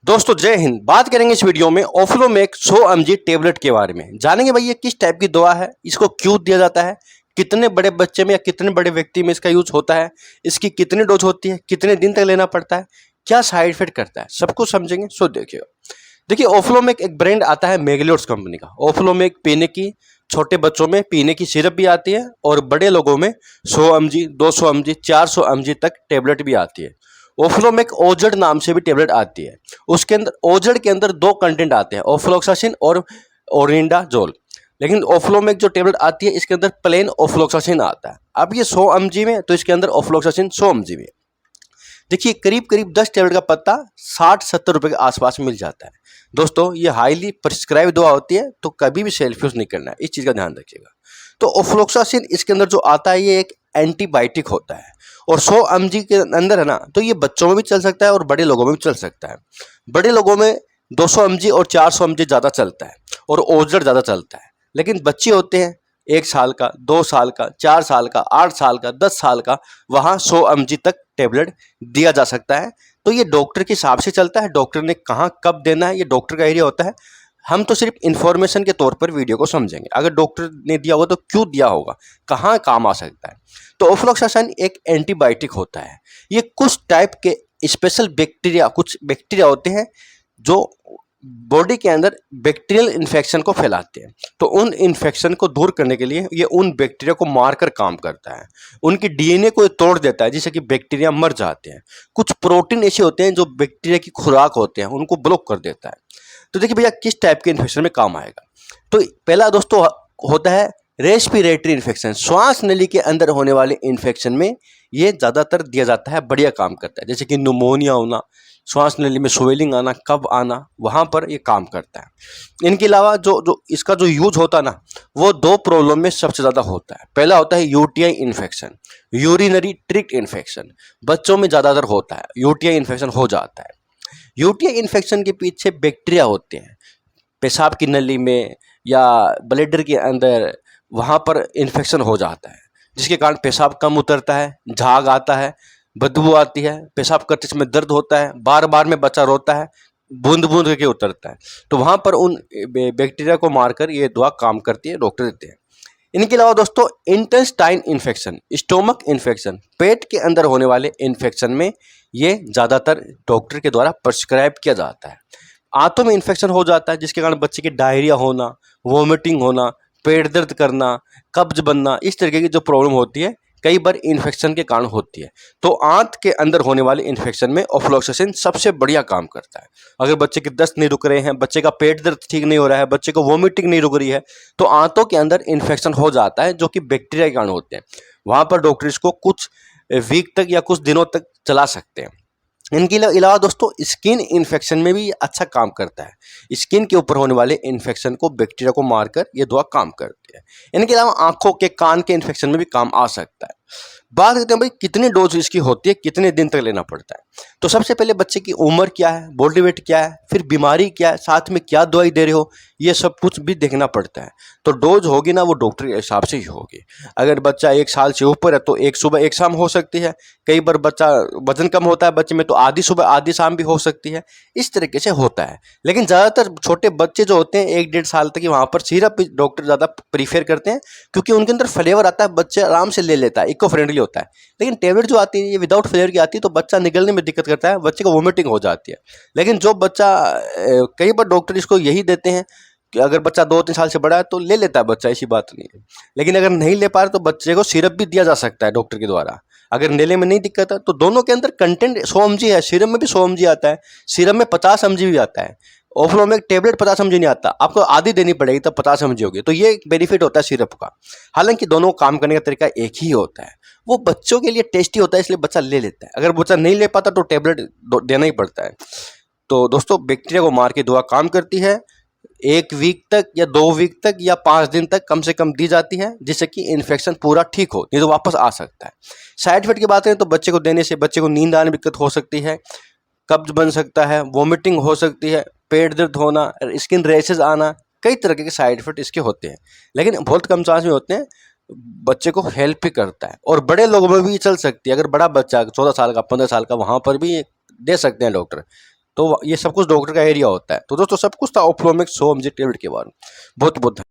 दोस्तों जय हिंद। बात करेंगे इस वीडियो में ओफ्लोमेक 100 mg टेबलेट के बारे में। जानेंगे भाई ये किस टाइप की दवा है, इसको क्यों दिया जाता है, कितने बड़े बच्चे में या कितने बड़े व्यक्ति में इसका यूज होता है, इसकी कितनी डोज होती है, कितने दिन तक लेना पड़ता है, क्या साइड इफेक्ट करता है, सब कुछ समझेंगे। सो देखिए ओफ्लोमेक एक ब्रांड आता है मैग्लोर्स कंपनी का। ओफ्लोमेक पीने की, छोटे बच्चों में पीने की सिरप भी आती है और बड़े लोगों में 100 mg 200 mg 400 mg तक टेबलेट भी आती है। ओफ्लोमेक ओजेड नाम से भी टेबलेट आती है। उसके अंदर ओजेड के अंदर दो कंटेंट आते हैं, ओफ्लोक्सासिन और ओरिंडाजोल। लेकिन ओफ्लोमेक जो टेबलेट आती है इसके अंदर प्लेन ओफ्लोक्सासिन आता है। अब ये 100 mg में, तो इसके अंदर ओफ्लोक्सासिन 100 mg में। देखिए करीब करीब 10 टेबलेट का पत्ता 60-70 रुपए के आसपास मिल जाता है। दोस्तों ये हाईली प्रिस्क्राइब दवा होती है, तो कभी भी सेल्फ यूज नहीं करना है, इस चीज का ध्यान रखिएगा। तो ओफ्लोक्सासिन इसके अंदर जो आता है ये एक एंटीबायोटिक होता है और 100 mg के अंदर है ना, तो ये बच्चों में भी चल सकता है और बड़े लोगों में भी चल सकता है। बड़े लोगों में 200 mg और 400 mg ज़्यादा चलता है और ओजेड ज़्यादा चलता है। लेकिन बच्चे होते हैं 1 साल का, 2 साल का, 4 साल का, 8 साल का, 10 साल का, वहाँ 100 mg तक टेबलेट दिया जा सकता है। तो ये डॉक्टर के हिसाब से चलता है, डॉक्टर ने कहाँ कब देना है ये डॉक्टर का एरिया होता है। हम तो सिर्फ इन्फॉर्मेशन के तौर पर वीडियो को समझेंगे। अगर डॉक्टर ने दिया होगा तो क्यों दिया होगा, कहाँ काम आ सकता है। तो ओफ्लोक्सासिन एक एंटीबायोटिक होता है। ये कुछ टाइप के स्पेशल बैक्टीरिया, कुछ बैक्टीरिया होते हैं जो बॉडी के अंदर बैक्टीरियल इन्फेक्शन को फैलाते हैं। तो उन इन्फेक्शन को दूर करने के लिए ये उन बैक्टीरिया को मारकर काम करता है, उनकी डीएनए को तोड़ देता है जिससे कि बैक्टीरिया मर जाते हैं। कुछ प्रोटीन ऐसे होते हैं जो बैक्टीरिया की खुराक होते हैं, उनको ब्लॉक कर देता है। तो देखिए भैया किस टाइप के इन्फेक्शन में काम आएगा। तो पहला दोस्तों होता है रेस्पिरेटरी इन्फेक्शन। श्वास नली के अंदर होने वाले इन्फेक्शन में ये ज़्यादातर दिया जाता है, बढ़िया काम करता है। जैसे कि न्यूमोनिया होना, श्वास नली में स्वेलिंग आना, कब आना, वहाँ पर ये काम करता है। इनके अलावा जो इसका जो यूज होता है ना, वो 2 प्रॉब्लम में सबसे ज़्यादा होता है। पहला होता है UTI infection, urinary tract infection. बच्चों में ज़्यादातर होता है, यूटीआई इन्फेक्शन हो जाता है। यूटीआई इन्फेक्शन के पीछे बैक्टीरिया होते हैं, पेशाब की नली में या ब्लैडर के अंदर, वहाँ पर इन्फेक्शन हो जाता है जिसके कारण पेशाब कम उतरता है, झाग आता है, बदबू आती है, पेशाब करते समय दर्द होता है, बार बार में बच्चा रोता है, बूंद बूंद करके उतरता है। तो वहाँ पर उन बैक्टीरिया को मारकर ये दवा काम करती है, डॉक्टर देते हैं। इनके अलावा दोस्तों इंटेस्टाइन इन्फेक्शन, स्टोमक इन्फेक्शन, पेट के अंदर होने वाले इन्फेक्शन में ये ज़्यादातर डॉक्टर के द्वारा प्रिस्क्राइब किया जाता है। आंतों में इन्फेक्शन हो जाता है जिसके कारण बच्चे की डायरिया होना, वोमिटिंग होना, पेट दर्द करना, कब्ज बनना, इस तरीके की जो प्रॉब्लम होती है कई बार इन्फेक्शन के कारण होती है। तो आंत के अंदर होने वाले इन्फेक्शन में ओफ्लोक्सासिन सबसे बढ़िया काम करता है। अगर बच्चे के दस्त नहीं रुक रहे हैं, बच्चे का पेट दर्द ठीक नहीं हो रहा है, बच्चे को वोमिटिंग नहीं रुक रही है, तो आंतों के अंदर इन्फेक्शन हो जाता है जो कि बैक्टीरिया के कारण होते हैं। वहाँ पर डॉक्टर इसको कुछ वीक तक या कुछ दिनों तक चला सकते हैं। इनके अलावा दोस्तों स्किन इन्फेक्शन में भी अच्छा काम करता है। स्किन के ऊपर होने वाले इन्फेक्शन को बैक्टीरिया को मारकर ये दवा काम करती है। इनके अलावा आंखों के, कान के इन्फेक्शन में भी काम आ सकता है। बात करते हैं भाई कितनी डोज इसकी होती है, कितने दिन तक लेना पड़ता है। तो सबसे पहले बच्चे की उम्र क्या है, बॉडी वेट क्या है, फिर बीमारी क्या है, साथ में क्या दवाई दे रहे हो, ये सब कुछ भी देखना पड़ता है। तो डोज होगी ना वो डॉक्टर के हिसाब से ही होगी। अगर बच्चा 1 साल से ऊपर है तो एक सुबह एक शाम हो सकती है। कई बार बच्चा वजन कम होता है बच्चे में, तो आधी सुबह आधी शाम भी हो सकती है। इस तरीके से होता है। लेकिन ज़्यादातर छोटे बच्चे जो होते हैं 1-1.5 साल तक, वहाँ पर सिरप डॉक्टर ज़्यादा प्रीफर करते हैं क्योंकि उनके अंदर फ्लेवर आता है, बच्चे आराम से ले लेता है, इको फ्रेंडली होता है। लेकिन टेबलेट जो आती है ये विदाउट फ्लेवर की आती है, तो बच्चा निगलने में दिक्कत करता है, बच्चे को वोमिटिंग हो जाती है। लेकिन जो बच्चा, कई बार डॉक्टर इसको यही देते हैं कि अगर बच्चा 2-3 साल से बड़ा है तो ले लेता है बच्चा, ऐसी बात नहीं है। लेकिन अगर नहीं ले पा रहे तो बच्चे को सिरप भी दिया जा सकता है डॉक्टर के द्वारा। अगर नेले में नहीं दिक्कत है तो दोनों के अंदर कंटेंट 100 mg है, सिरप में भी 100 mg आता है, सिरप में 50 mg भी आता है। ओफ्लोमेक टेबलेट 50 mg नहीं आता, आपको आधी देनी पड़ेगी तब 50 mg होगी। तो ये एक बेनिफिट होता है सिरप का। हालांकि दोनों काम करने का तरीका एक ही होता है, वो बच्चों के लिए टेस्टी होता है इसलिए बच्चा ले लेता है। अगर बच्चा नहीं ले पाता तो टेबलेट देना ही पड़ता है। तो दोस्तों बैक्टीरिया को मार के दवा काम करती है। 1 वीक तक या 2 वीक तक या 5 दिन तक कम से कम दी जाती है जिससे कि इन्फेक्शन पूरा ठीक हो, नहीं तो वापस आ सकता है। साइड इफेक्ट की बात करें तो बच्चे को देने से बच्चे को नींद आने में दिक्कत हो सकती है, कब्ज बन सकता है, वोमिटिंग हो सकती है, पेट दर्द होना, स्किन रैशेज आना, कई तरह के साइड इफेक्ट इसके होते हैं। लेकिन बहुत कम चांस में होते हैं, बच्चे को हेल्प भी करता है और बड़े लोगों में भी चल सकती है। अगर बड़ा बच्चा 14 साल का, 15 साल का, वहाँ पर भी दे सकते हैं डॉक्टर। तो ये सब कुछ डॉक्टर का एरिया होता है। तो दोस्तों सब कुछ था ऑफ्लोमेक्स 100 mg टेबलेट के बारे में। बहुत बहुत